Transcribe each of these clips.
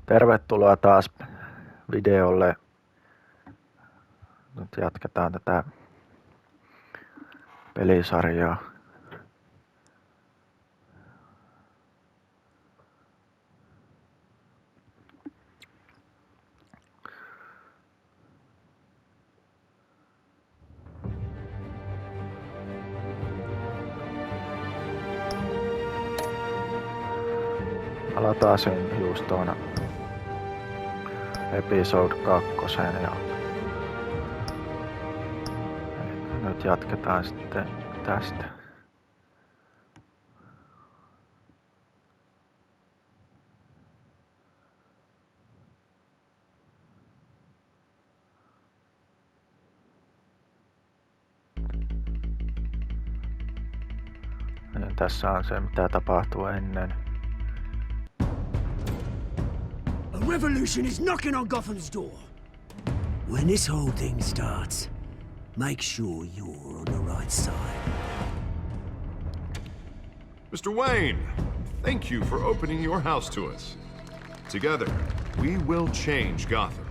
Tervetuloa taas videolle. Nyt jatketaan tätä pelisarjaa. Aloitaan sen just tuona episode 2 ja nyt jatketaan sitten tästä. Niin tässä on se mitä tapahtuu ennen. A revolution is knocking on Gotham's door. When this whole thing starts, make sure you're on the right side. Mr. Wayne, thank you for opening your house to us. Together, we will change Gotham.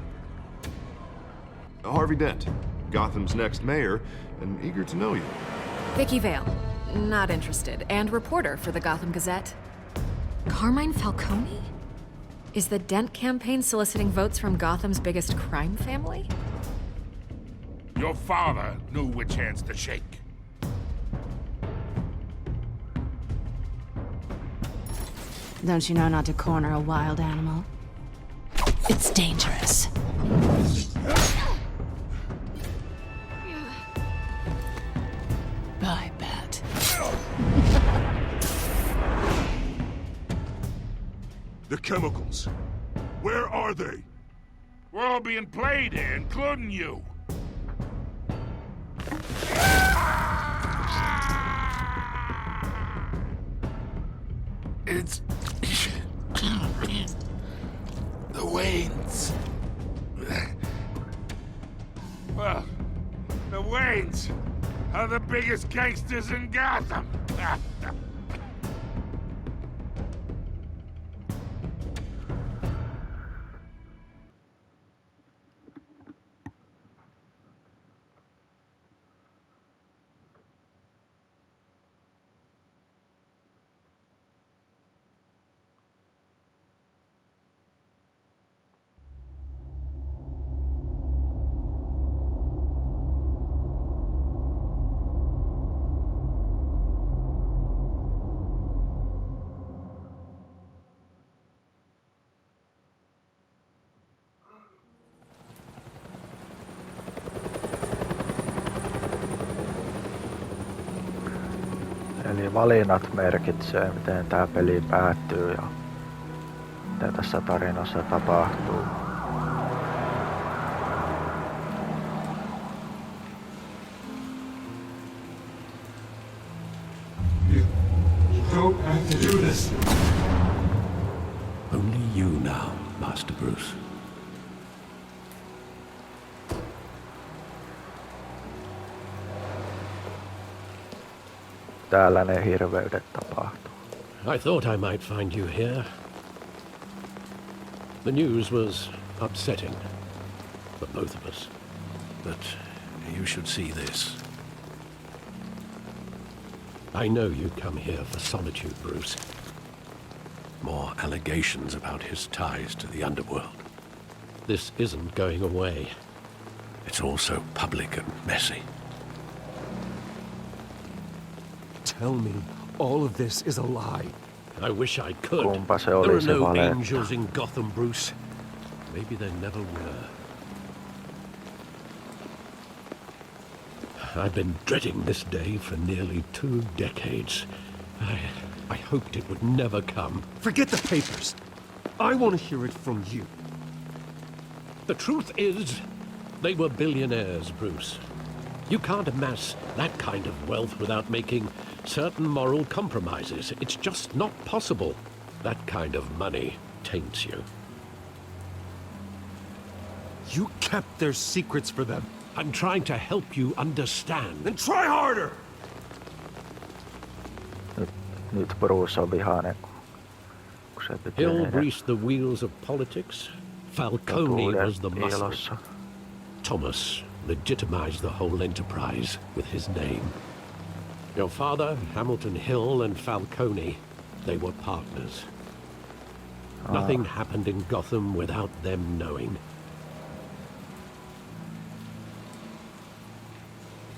Harvey Dent, Gotham's next mayor, and eager to know you. Vicky Vale, not interested, and reporter for the Gotham Gazette. Carmine Falcone? Is the Dent campaign soliciting votes from Gotham's biggest crime family? Your father knew which hands to shake. Don't you know not to corner a wild animal? It's dangerous. I bet. The chemicals. Where are they? We're all being played here, including you. It's... the Waynes. Well, the Waynes are the biggest gangsters in Gotham. Eli valinnat merkitsee miten tää peli päättyy ja mitä tässä tarinassa tapahtuu. You don't have to do this. Only you now, Master Bruce. Täällä ne hirveydet tapahtuu. I thought I might find you here. The news was upsetting for both of us. But you should see this. I know you come here for solitude, Bruce. More allegations about his ties to the underworld. This isn't going away. It's also public and messy. Tell me all of this is a lie. I wish I could. Kumpa se There oli are se no valetta. angels in Gotham, Bruce. Maybe there never were. I've been dreading this day for nearly 2 decades. I hoped it would never come. Forget the papers. I want to hear it from you. The truth is, they were billionaires, Bruce. You can't amass that kind of wealth without making certain moral compromises. It's just not possible. That kind of money taints you. You kept their secrets for them. I'm trying to help you understand. Then try harder! Nyt Bruce on vihainen, kun se piti Hill tehdä greased the wheels of politics. Falcone was the muscle. ilossa. Thomas legitimized the whole enterprise with his name. Your father, Hamilton Hill, and Falcone, they were partners. Nothing happened in Gotham without them knowing.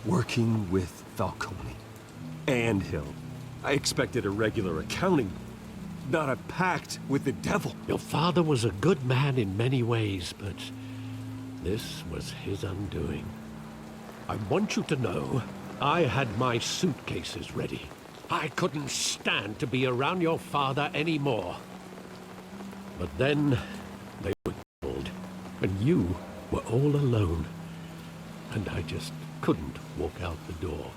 Working with Falcone and Hill. I expected a regular accounting, not a pact with the devil. Your father was a good man in many ways, but this was his undoing. I want you to know, I had my suitcases ready. I couldn't stand to be around your father anymore. But then they were killed, and you were all alone. And I just couldn't walk out the door.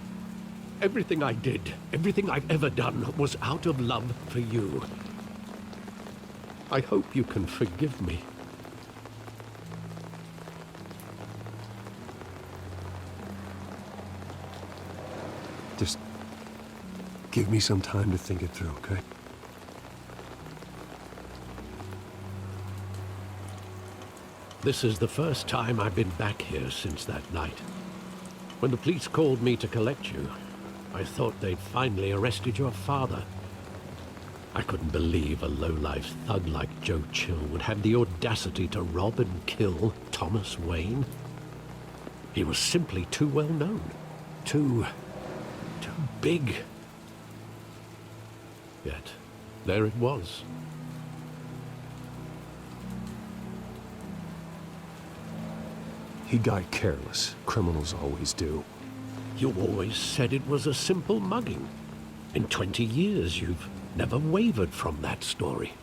Everything I did, everything I've ever done, was out of love for you. I hope you can forgive me. Just give me some time to think it through, okay? This is the first time I've been back here since that night. When the police called me to collect you, I thought they'd finally arrested your father. I couldn't believe a low-life thug like Joe Chill would have the audacity to rob and kill Thomas Wayne. He was simply too well known. Too big. Yet, there it was. He got careless. Criminals always do. You always said it was a simple mugging. In 20 years, you've never wavered from that story.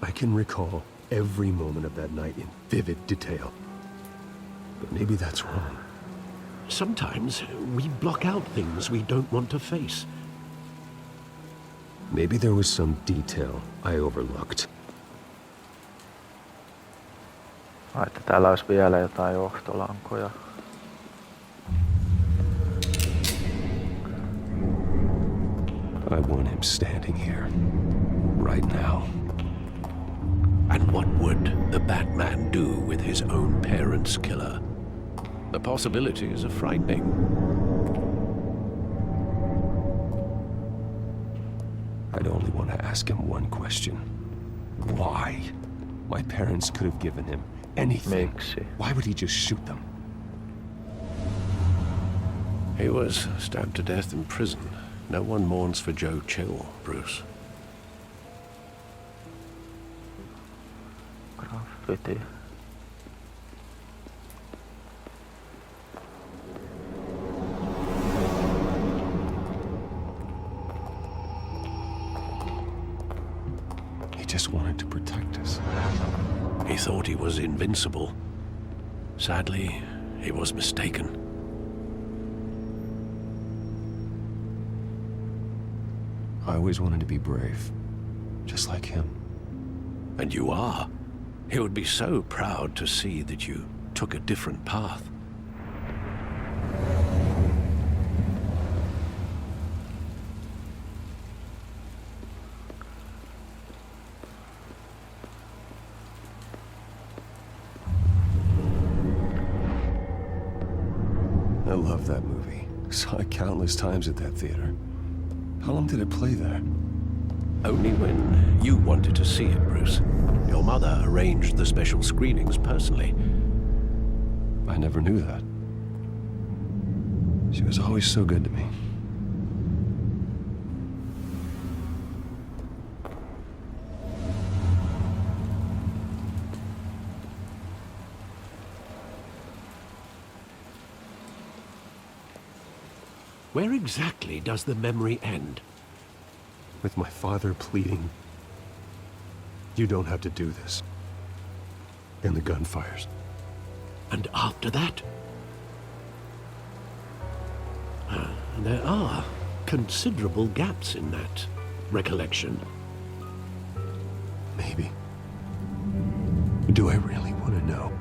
I can recall every moment of that night in vivid detail. But maybe that's wrong. Sometimes we block out things we don't want to face. Maybe there was some detail I overlooked. Että täällä olisi vielä jotain johtolankoja. I want him standing here, right now. And what would the Batman do with his own parents' killer? The possibilities are frightening. I'd only want to ask him one question. Why? My parents could have given him anything. Miksi? Why would he just shoot them? He was stabbed to death in prison. No one mourns for Joe Chill, Bruce. Graffiti. He just wanted to protect us. He thought he was invincible. Sadly, he was mistaken. I always wanted to be brave, just like him. And you are. He would be so proud to see that you took a different path. I love that movie. Saw it countless times at that theater. How long did it play there? Only when you wanted to see it, Bruce. Your mother arranged the special screenings personally. I never knew that. She was always so good to me. Where exactly does the memory end? With my father pleading, "You don't have to do this." And the gunfires. And after that? There are considerable gaps in that recollection. Maybe. Do I really want to know?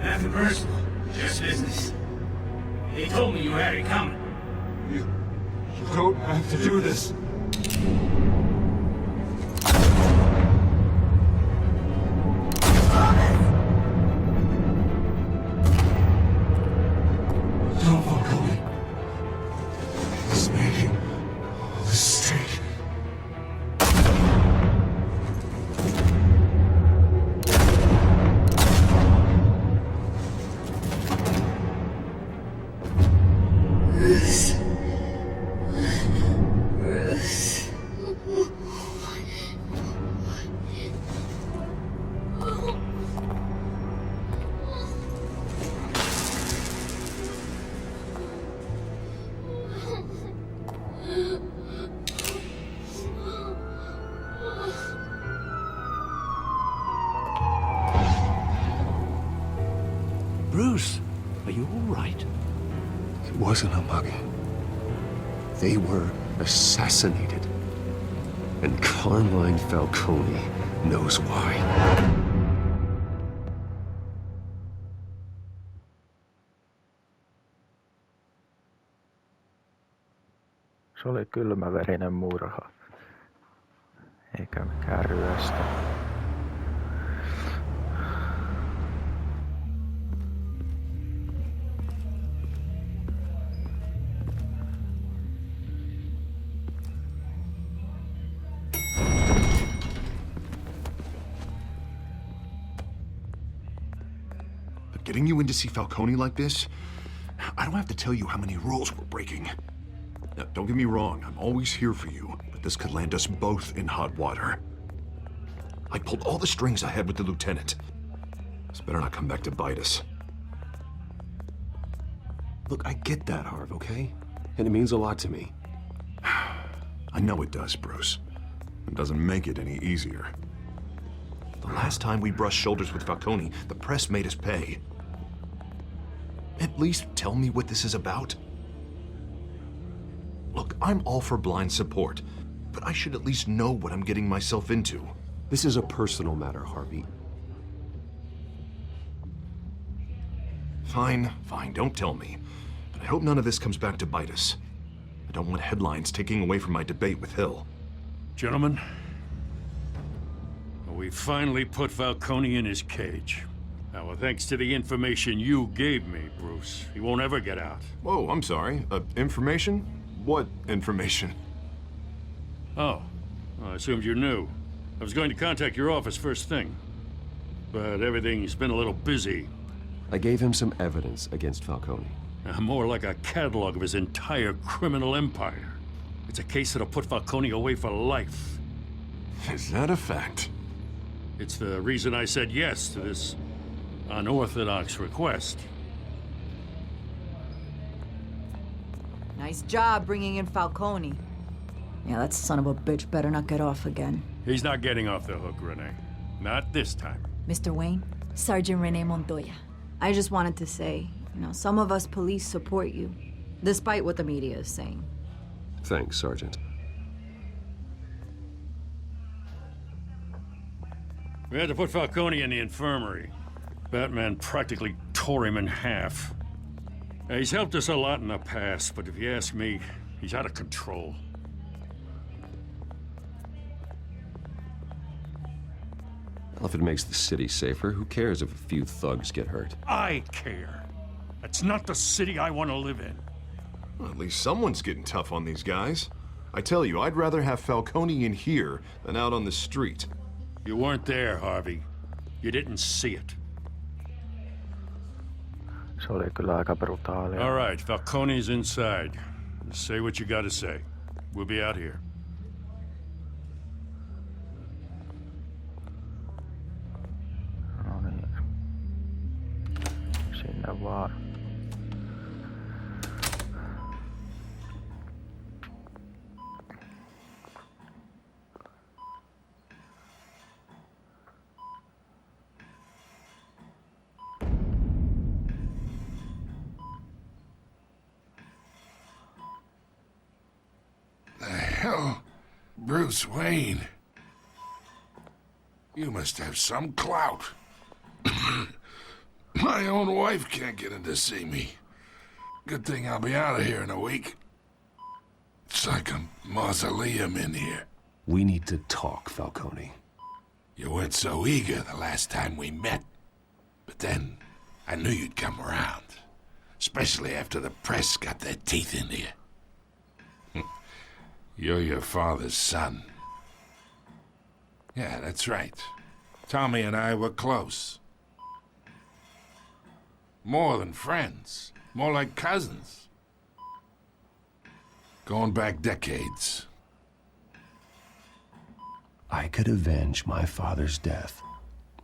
Nothing personal, just business. He told me you had it coming. You don't have to do this. Don't follow me. It's making all this straight. Bruce, are you all right? It wasn't a mugging. They were assassinated. And Carmine Falcone knows why. Se oli kylmäverinen murha. Eikä mikään ryöstö. Getting you in to see Falcone like this? I don't have to tell you how many rules we're breaking. Now, don't get me wrong, I'm always here for you, but this could land us both in hot water. I pulled all the strings I had with the lieutenant. This better not come back to bite us. Look, I get that, Harv, okay? And it means a lot to me. I know it does, Bruce. It doesn't make it any easier. The last time we brushed shoulders with Falcone, the press made us pay. At least tell me what this is about. Look, I'm all for blind support, but I should at least know what I'm getting myself into. This is a personal matter, Harvey. Fine, don't tell me. But I hope none of this comes back to bite us. I don't want headlines taking away from my debate with Hill. Gentlemen, we finally put Falcone in his cage. Now, thanks to the information you gave me, Bruce, he won't ever get out. Whoa, I'm sorry. Information? What information? Oh, well, I assumed you knew. I was going to contact your office first thing, but everything's been a little busy. I gave him some evidence against Falcone. More like a catalog of his entire criminal empire. It's a case that'll put Falcone away for life. Is that a fact? It's the reason I said yes to this unorthodox request. Nice job bringing in Falcone. Yeah, that son of a bitch better not get off again. He's not getting off the hook, Renee. Not this time. Mr. Wayne, Sergeant Renee Montoya. I just wanted to say, some of us police support you, despite what the media is saying. Thanks, Sergeant. We had to put Falcone in the infirmary. Batman practically tore him in half. He's helped us a lot in the past, but if you ask me, he's out of control. Well, if it makes the city safer, who cares if a few thugs get hurt? I care. That's not the city I want to live in. Well, at least someone's getting tough on these guys. I tell you, I'd rather have Falcone in here than out on the street. You weren't there, Harvey. You didn't see it. Se oli kyllä aika brutaalia. All right, Falcone's inside. Say what you gotta say. We'll be out here. No niin. Sinne vaan. Hell, Bruce Wayne. You must have some clout. I My own wife can't get in to see me. Good thing I'll be out of here in a week. It's like a mausoleum in here. We need to talk, Falcone. You weren't so eager the last time we met. But then, I knew you'd come around. Especially after the press got their teeth into you. You're your father's son. Yeah, that's right. Tommy and I were close. More than friends. More like cousins. Going back decades. I could avenge my father's death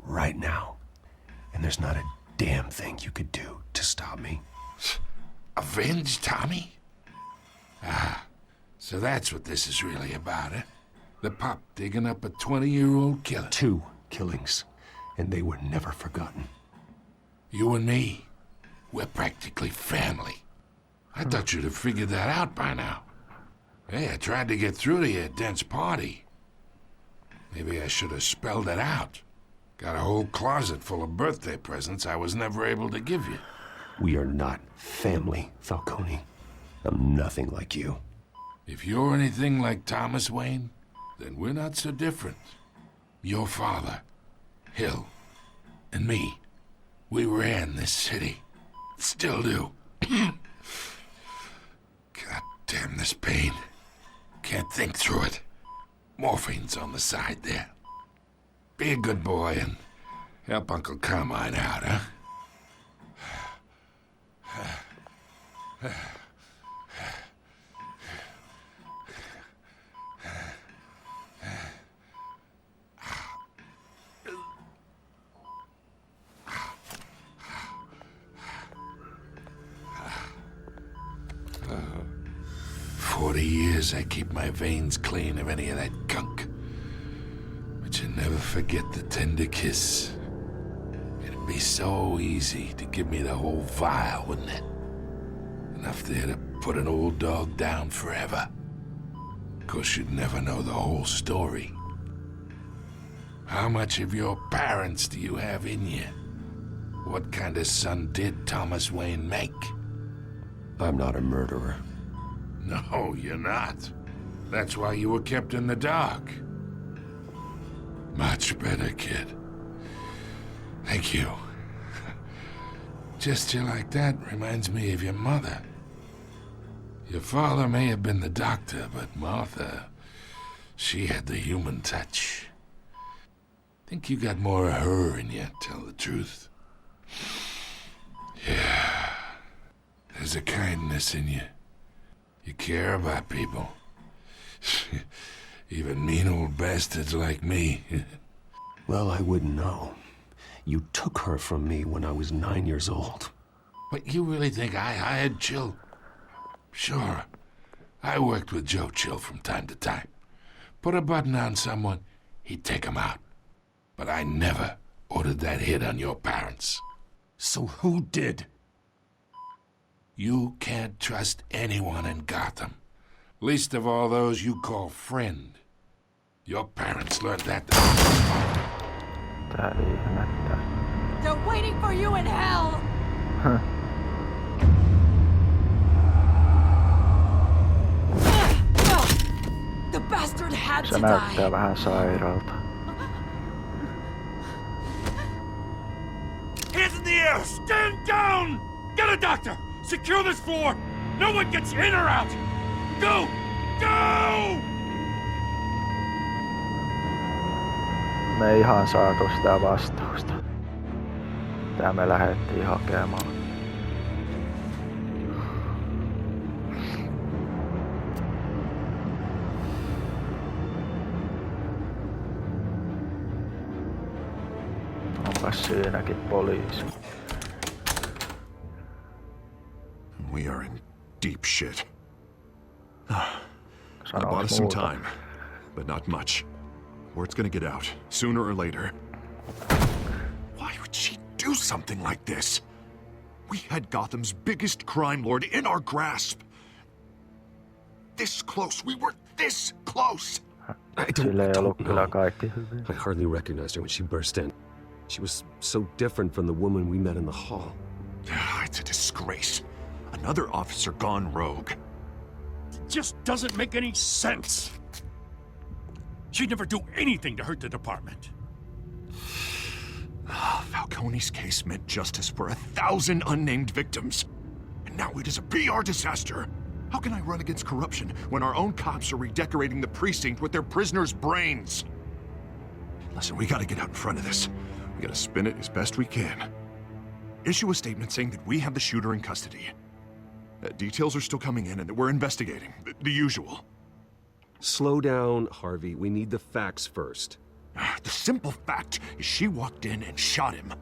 right now. And there's not a damn thing you could do to stop me. Avenge Tommy? Ah, so that's what this is really about, eh? The pup digging up a 20-year-old killer. 2 killings, and they were never forgotten. You and me, we're practically family. I thought you'd have figured that out by now. Hey, I tried to get through to you at Dent's party. Maybe I should have spelled it out. Got a whole closet full of birthday presents I was never able to give you. We are not family, Falcone. I'm nothing like you. If you're anything like Thomas Wayne, then we're not so different. Your father, Hill, and me, we ran this city. Still do. God damn this pain. Can't think through it. Morphine's on the side there. Be a good boy and help Uncle Carmine out, huh? I keep my veins clean of any of that gunk. But you never forget the tender kiss. It'd be so easy to give me the whole vial, wouldn't it? Enough there to put an old dog down forever. Of course, you'd never know the whole story. How much of your parents do you have in you? What kind of son did Thomas Wayne make? I'm not a murderer. No, you're not. That's why you were kept in the dark. Much better, kid. Thank you. Gesture like that reminds me of your mother. Your father may have been the doctor, but Martha, she had the human touch. Think you got more of her in you, tell the truth. Yeah. There's a kindness in you. You care about people. Even mean old bastards like me. Well, I wouldn't know. You took her from me when I was 9 years old. But you really think I hired Chill? Sure. I worked with Joe Chill from time to time. Put a button on someone, he'd take him out. But I never ordered that hit on your parents. So who did? You can't trust anyone in Gotham. Least of all those you call friend. Your parents learned that. Tää ihmettä. They're waiting for you in hell! The bastard had Se to näyttää die. vähän sairaalta. Hands in the air! Stand down! Get a doctor! Secure this floor! No one gets in or out! Go! Go! Me ei ihan saatu sitä vastausta. Tää me lähdettiin hakemaan. Onpas siinäkin poliisi. We are in deep shit. I Sanois bought us some muuta. time, but not much. Word's gonna get out, sooner or later. Why would she do something like this? We had Gotham's biggest crime lord in our grasp. This close, we were this close! I Sillä ei ollut don't kyllä know. kaikki hyvin. I hardly recognized her when she burst in. She was so different from the woman we met in the hall. It's a disgrace. Another officer gone rogue. It just doesn't make any sense. She'd never do anything to hurt the department. Falcone's case meant justice for 1,000 unnamed victims. And now it is a PR disaster. How can I run against corruption when our own cops are redecorating the precinct with their prisoners' brains? Listen, we gotta get out in front of this. We gotta spin it as best we can. Issue a statement saying that we have the shooter in custody. Details are still coming in and that we're investigating. The usual. Slow down, Harvey. We need the facts first. The simple fact is she walked in and shot him.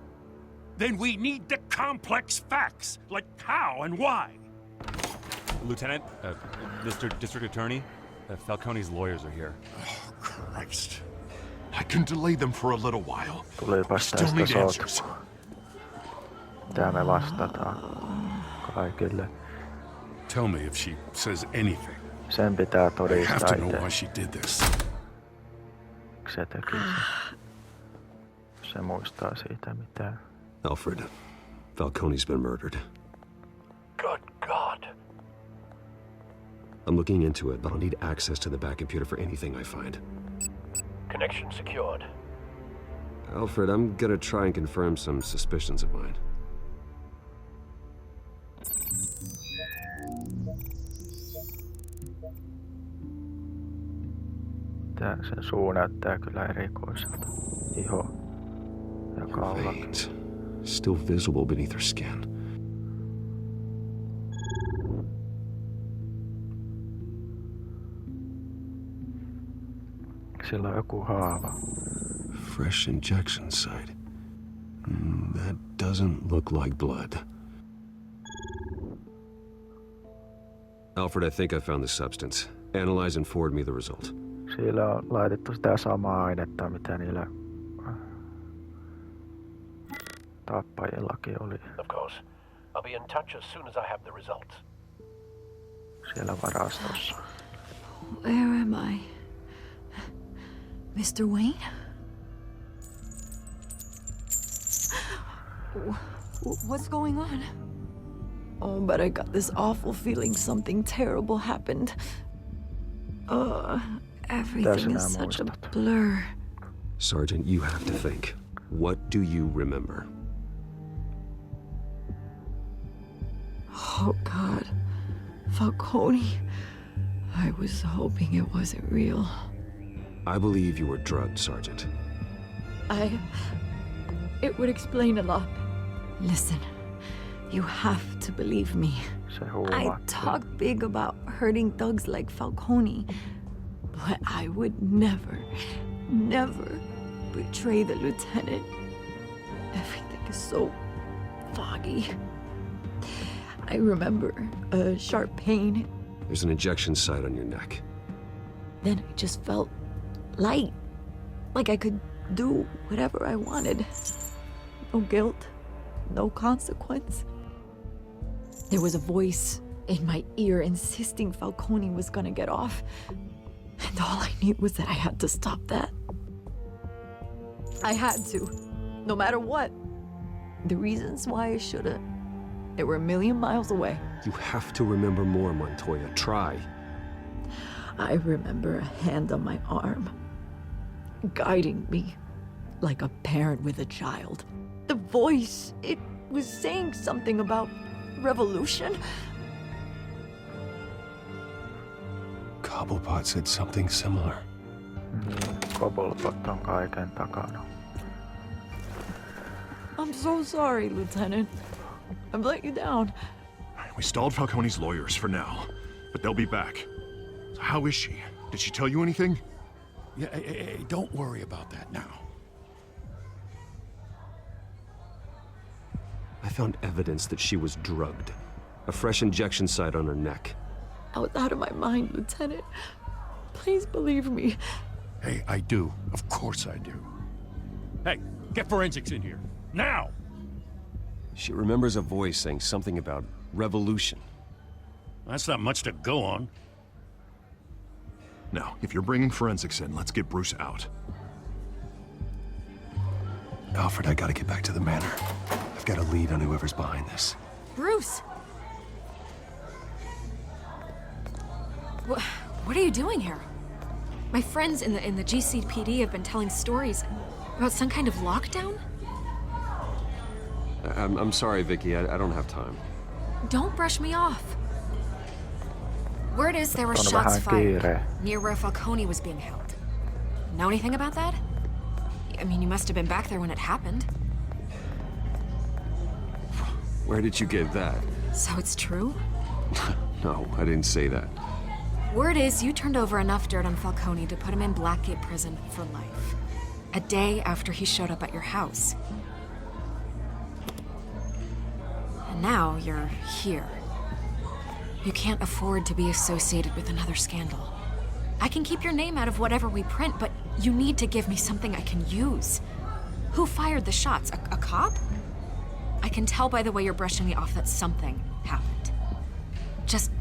Then we need the complex facts, like how and why. Lieutenant, Mr. District Attorney, Falcone's lawyers are here. Oh, Christ. I can delay them for a little while. Tulipas Still tästä need answers. sotkua. Mitä me vastataan kaikille? Tell me if she says anything. Sen pitää I have todistaa to know itse. why she did this. Se teki sen. Se muistaa siitä mitään. Alfred, Falcone's been murdered. Good God. I'm looking into it, but I'll need access to the back computer for anything I find. Connection secured. Alfred, I'm gonna try and confirm some suspicions of mine. Sen suu näyttää kyllä erikoiselta. Iho ja kaulat. Veins, still visible beneath her skin. Sillä on joku haava. Fresh injection site. That doesn't look like blood. Alfred, I think I found the substance. Analyze and forward me the result. Siellä on laitettu sitä samaa ainetta, mitä niillä tappajillakin oli. Of course. I'll be in touch as soon as I have the results. Siellä varastossa. Where am I? Mr. Wayne? What's going on? Oh, but I got this awful feeling something terrible happened. Everything is such a blur. Sergeant, you have to think. What do you remember? Oh, God. Falcone. I was hoping it wasn't real. I believe you were drugged, Sergeant. It would explain a lot. Listen, you have to believe me. I talk big about hurting thugs like Falcone, but I would never betray the lieutenant. Everything is so foggy. I remember a sharp pain. There's an injection site on your neck. Then I just felt light, like I could do whatever I wanted. No guilt, no consequence. There was a voice in my ear insisting Falcone was gonna get off. And all I knew was that I had to stop that. I had to, no matter what. The reasons why I should've, they were a million miles away. You have to remember more, Montoya. Try. I remember a hand on my arm, guiding me like a parent with a child. The voice, it was saying something about revolution. Cobblepot said something similar. Cobblepot on kaiken takana. I'm so sorry, Lieutenant. I've let you down. We stalled Falcone's lawyers for now, but they'll be back. So how is she? Did she tell you anything? Yeah, hey, don't worry about that now. I found evidence that she was drugged. A fresh injection site on her neck. I was out of my mind, Lieutenant. Please believe me. Hey, I do. Of course I do. Hey, get forensics in here. Now! She remembers a voice saying something about revolution. That's not much to go on. Now, if you're bringing forensics in, let's get Bruce out. Alfred, I gotta get back to the manor. I've got a lead on whoever's behind this. Bruce! What are you doing here? My friends in the GCPD have been telling stories about some kind of lockdown? I'm sorry, Vicky. I don't have time. Don't brush me off. Word is there were shots fired near where Falcone was being held. Know anything about that? I mean, you must have been back there when it happened. Where did you get that? So it's true? No, I didn't say that. Word is you turned over enough dirt on Falcone to put him in Blackgate Prison for life. A day after he showed up at your house. And now you're here. You can't afford to be associated with another scandal. I can keep your name out of whatever we print, but you need to give me something I can use. Who fired the shots? A cop? I can tell by the way you're brushing me off that something happened. Just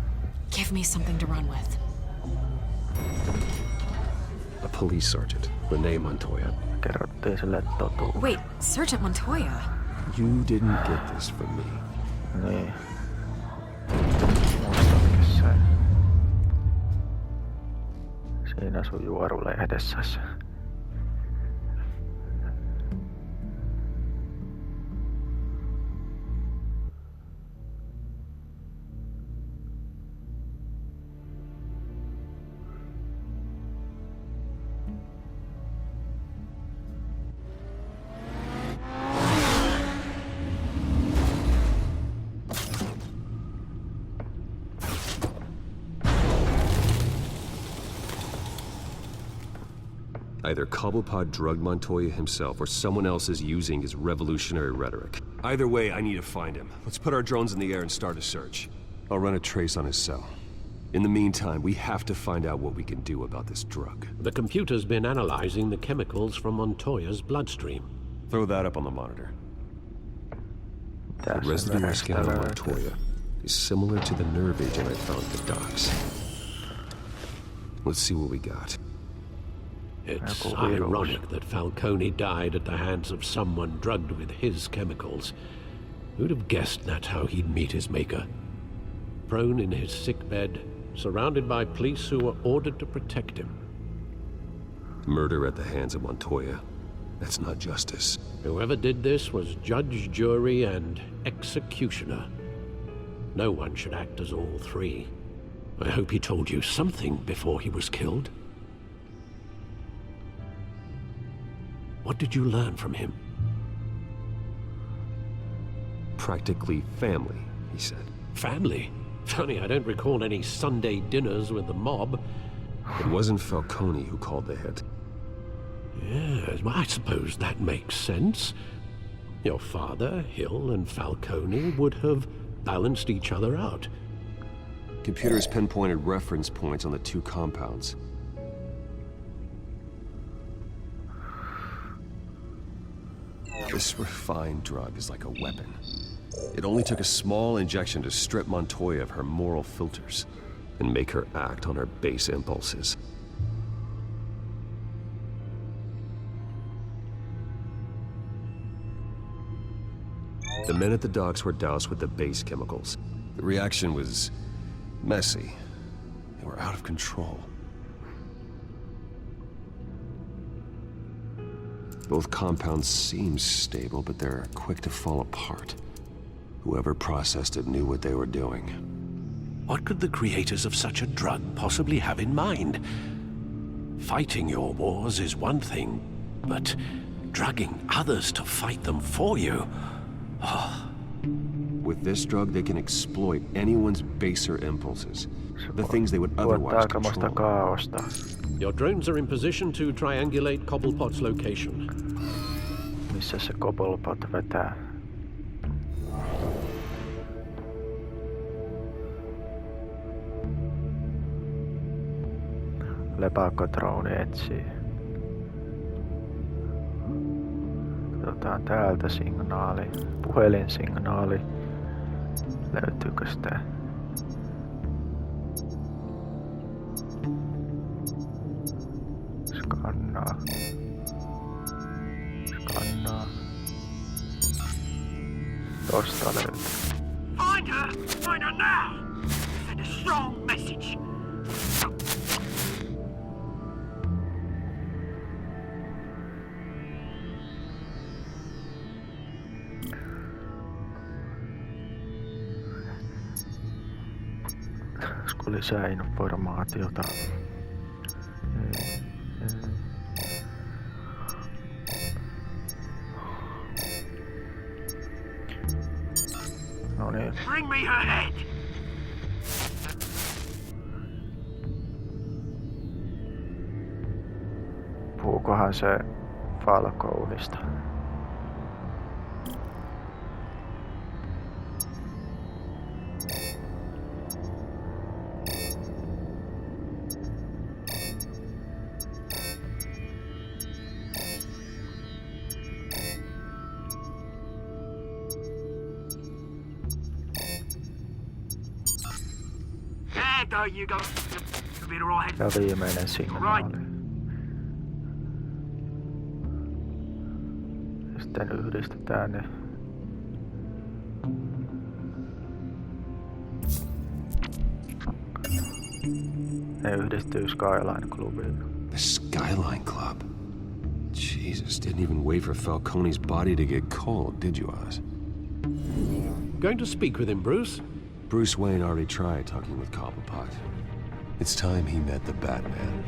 give me something to run with. A police sergeant, Renee Montoya. Kerrottiin sille totuus. Wait, Sergeant Montoya? You didn't get this from me. Niin. Muistatkin sen. Siinä sun juorulehdessäsi. Either Cobblepot drugged Montoya himself or someone else is using his revolutionary rhetoric. Either way, I need to find him. Let's put our drones in the air and start a search. I'll run a trace on his cell. In the meantime, we have to find out what we can do about this drug. The computer's been analyzing the chemicals from Montoya's bloodstream. Throw that up on the monitor. The residue scan on Montoya is similar to the nerve agent I found at the docks. Let's see what we got. It's ironic that Falcone died at the hands of someone drugged with his chemicals. Who'd have guessed that's how he'd meet his maker? Prone in his sickbed, surrounded by police who were ordered to protect him. Murder at the hands of Montoya. That's not justice. Whoever did this was judge, jury, and executioner. No one should act as all three. I hope he told you something before he was killed. What did you learn from him? Practically family, he said. Family? Funny, I don't recall any Sunday dinners with the mob. It wasn't Falcone who called the hit. Yes, well, I suppose that makes sense. Your father, Hill, and Falcone would have balanced each other out. Computers pinpointed reference points on the two compounds. This refined drug is like a weapon. It only took a small injection to strip Montoya of her moral filters and make her act on her base impulses. The men at the docks were doused with the base chemicals. The reaction was messy. They were out of control. Both compounds seem stable, but they're quick to fall apart. Whoever processed it knew what they were doing. What could the creators of such a drug possibly have in mind? Fighting your wars is one thing, but drugging others to fight them for you? Oh. With this drug, they can exploit anyone's baser impulses. The things they would otherwise control. Your drones are in position to triangulate Cobblepot's location. Missä se Cobblepot vetää? Lepakkodrooni etsii. Katsotaan täältä signaali. Puhelinsignaali. Löytyykö sitä? Skannaa. Tosta löytyy. Find her! Find her now! Send a strong message. Olisiko lisää informaatiota? No niin. Bring me her head! Puhukohan se Falconista? There you go. You'll be all head. Ja viimeinen signaali. Sitten yhdistetään ne. Ne yhdistyy Skyline Clubiin. The Skyline Club? Jesus, didn't even wait for Falcone's body to get cold, did you, Oz? Going to speak with him, Bruce? Bruce Wayne already tried talking with Cobblepot. It's time he met the Batman.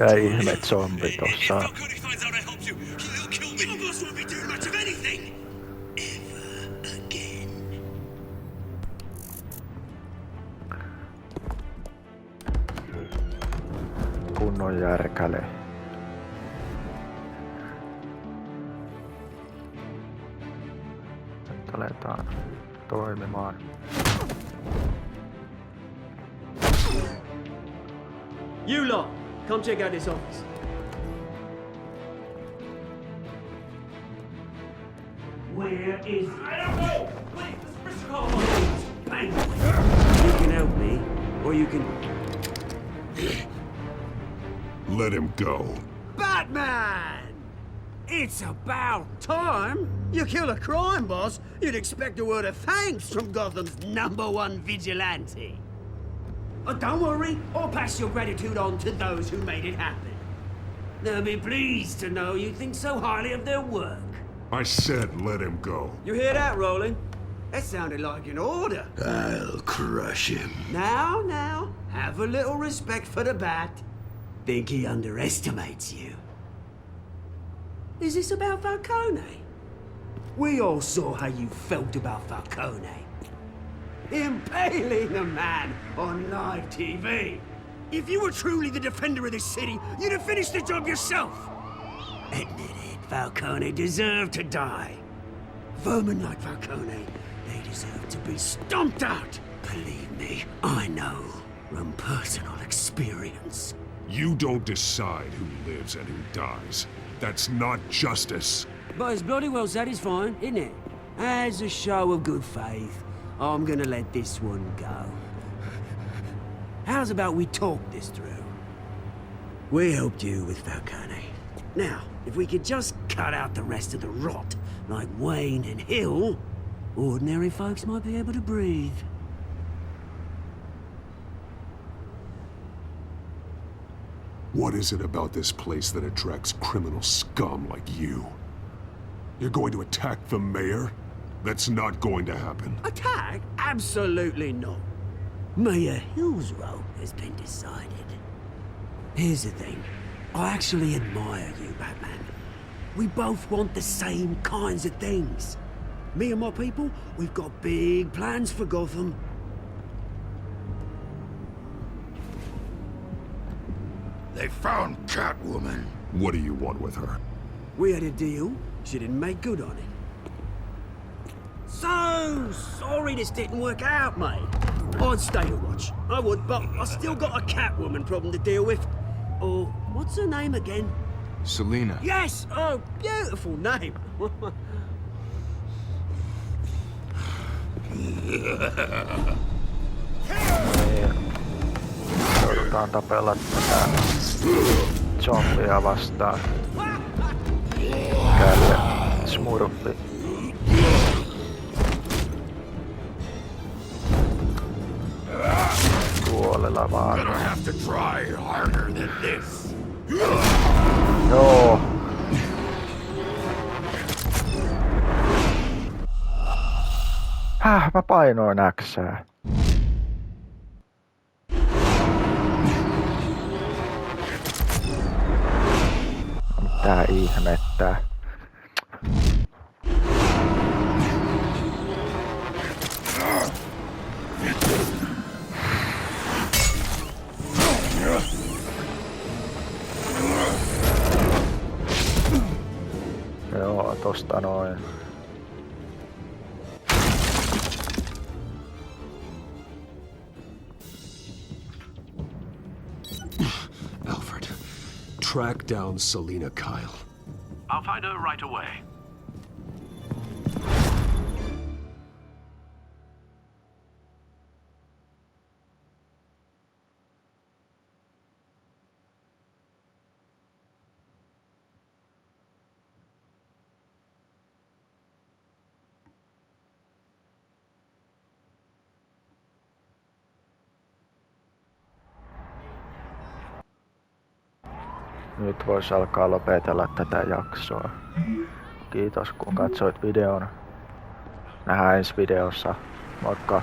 Mikä ihme zombi tossa? Kunnon järkäle. Nyt aletaan toimimaan. You lot, come check out this office. Where is... I don't know! Please, Mr. Cole! Bang! You can help me, or you can... Let him go. Batman! It's about time. You kill a crime boss, you'd expect a word of thanks from Gotham's #1 vigilante. Oh, don't worry, I'll pass your gratitude on to those who made it happen. They'll be pleased to know you think so highly of their work. I said let him go. You hear that, Roland? That sounded like an order. I'll crush him. Now, have a little respect for the Bat. Think he underestimates you. Is this about Falcone? We all saw how you felt about Falcone. Impaling a man on live TV. If you were truly the defender of this city, you'd have finished the job yourself. Admit it, Falcone deserved to die. Vermin like Falcone, they deserve to be stomped out. Believe me, I know from personal experience. You don't decide who lives and who dies. That's not justice. But it's bloody well satisfying, isn't it? As a show of good faith, I'm gonna let this one go. How's about we talk this through? We helped you with Falcone. Now, if we could just cut out the rest of the rot, like Wayne and Hill, ordinary folks might be able to breathe. What is it about this place that attracts criminal scum like you? You're going to attack the mayor? That's not going to happen. Attack? Absolutely not. Mayor Hill's role has been decided. Here's the thing. I actually admire you, Batman. We both want the same kinds of things. Me and my people, we've got big plans for Gotham. They found Catwoman. What do you want with her? We had a deal. She didn't make good on it. So sorry this didn't work out, mate. I'd stay to watch. I would, but I still got a Catwoman problem to deal with. Oh, what's her name again? Selena. Yes! Oh, beautiful name. Niin. Joudutaan tapella tätä zombia vastaan. Mikäli smurfi. Tuolella vaan. Joo. Mä painoin Xää. Mitä ihmettä? Joo, tosta noin. Alfred, track down Selena Kyle. I'll find her right away. Nyt voisi alkaa lopetella tätä jaksoa. Kiitos kun katsoit videon. Nähdään ensi videossa. Moikka!